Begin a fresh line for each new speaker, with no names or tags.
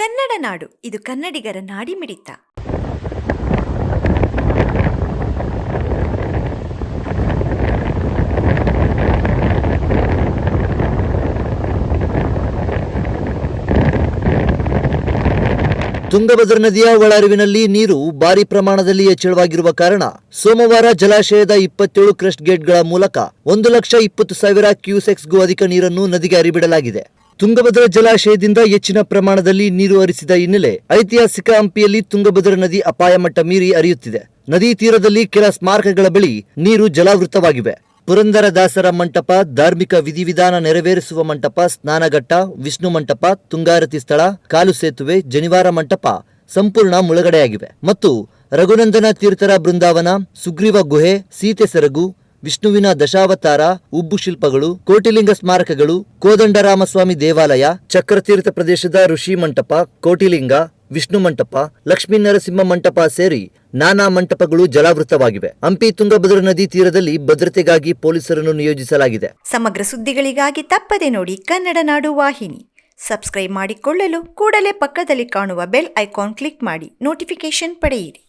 ಕನ್ನಡ ನಾಡು, ಇದು ಕನ್ನಡಿಗರ ನಾಡಿಮಿಡಿತ.
ತುಂಗಭದ್ರಾ ನದಿಯ ಒಳಹರಿವಿನಲ್ಲಿ ನೀರು ಭಾರಿ ಪ್ರಮಾಣದಲ್ಲಿ ಹೆಚ್ಚಳವಾಗಿರುವ ಕಾರಣ ಸೋಮವಾರ ಜಲಾಶಯದ 27 ಕ್ರಸ್ಟ್ ಗೇಟ್ಗಳ ಮೂಲಕ 1,20,000 ಕ್ಯೂಸೆಕ್ಸ್ಗೂ ಅಧಿಕ ನೀರನ್ನು ನದಿಗೆ ಹರಿಬಿಡಲಾಗಿದೆ. ತುಂಗಭದ್ರಾ ಜಲಾಶಯದಿಂದ ಹೆಚ್ಚಿನ ಪ್ರಮಾಣದಲ್ಲಿ ನೀರು ಹರಿಸಿದ ಹಿನ್ನೆಲೆ ಐತಿಹಾಸಿಕ ಹಂಪಿಯಲ್ಲಿ ತುಂಗಭದ್ರಾ ನದಿ ಅಪಾಯ ಮಟ್ಟ ಮೀರಿ ಹರಿಯುತ್ತಿದೆ. ನದಿ ತೀರದಲ್ಲಿ ಕೆಲ ಸ್ಮಾರಕಗಳ ಬಳಿ ನೀರು ಜಲಾವೃತವಾಗಿವೆ. ಪುರಂದರದಾಸರ ಮಂಟಪ, ಧಾರ್ಮಿಕ ವಿಧಿವಿಧಾನ ನೆರವೇರಿಸುವ ಮಂಟಪ, ಸ್ನಾನಘಟ್ಟ, ವಿಷ್ಣು ಮಂಟಪ, ತುಂಗಾರತಿ ಸ್ಥಳ, ಕಾಲು ಸೇತುವೆ, ಜನಿವಾರ ಮಂಟಪ ಸಂಪೂರ್ಣ ಮುಳುಗಡೆಯಾಗಿವೆ ಮತ್ತು ರಘುನಂದನ ತೀರ್ಥರ ಬೃಂದಾವನ, ಸುಗ್ರೀವ ಗುಹೆ, ಸೀತೆ ಸೆರಗು, ವಿಷ್ಣುವಿನ ದಶಾವತಾರ, ಉಬ್ಬು ಶಿಲ್ಪಗಳು, ಕೋಟಿಲಿಂಗ ಸ್ಮಾರಕಗಳು, ಕೋದಂಡರಾಮಸ್ವಾಮಿ ದೇವಾಲಯ, ಚಕ್ರತೀರ್ಥ ಪ್ರದೇಶದ ಋಷಿ ಮಂಟಪ, ಕೋಟಿಲಿಂಗ, ವಿಷ್ಣು ಮಂಟಪ, ಲಕ್ಷ್ಮೀ ನರಸಿಂಹ ಮಂಟಪ ಸೇರಿ ನಾನಾ ಮಂಟಪಗಳು ಜಲಾವೃತವಾಗಿವೆ. ಹಂಪಿ ತುಂಗಭದ್ರಾ ನದಿ ತೀರದಲ್ಲಿ ಭದ್ರತೆಗಾಗಿ ಪೊಲೀಸರನ್ನು ನಿಯೋಜಿಸಲಾಗಿದೆ.
ಸಮಗ್ರ ಸುದ್ದಿಗಳಿಗಾಗಿ ತಪ್ಪದೆ ನೋಡಿ ಕನ್ನಡ ನಾಡು ವಾಹಿನಿ. ಸಬ್ಸ್ಕ್ರೈಬ್ ಮಾಡಿಕೊಳ್ಳಲು ಕೂಡಲೇ ಪಕ್ಕದಲ್ಲಿ ಕಾಣುವ ಬೆಲ್ ಐಕಾನ್ ಕ್ಲಿಕ್ ಮಾಡಿ ನೋಟಿಫಿಕೇಶನ್ ಪಡೆಯಿರಿ.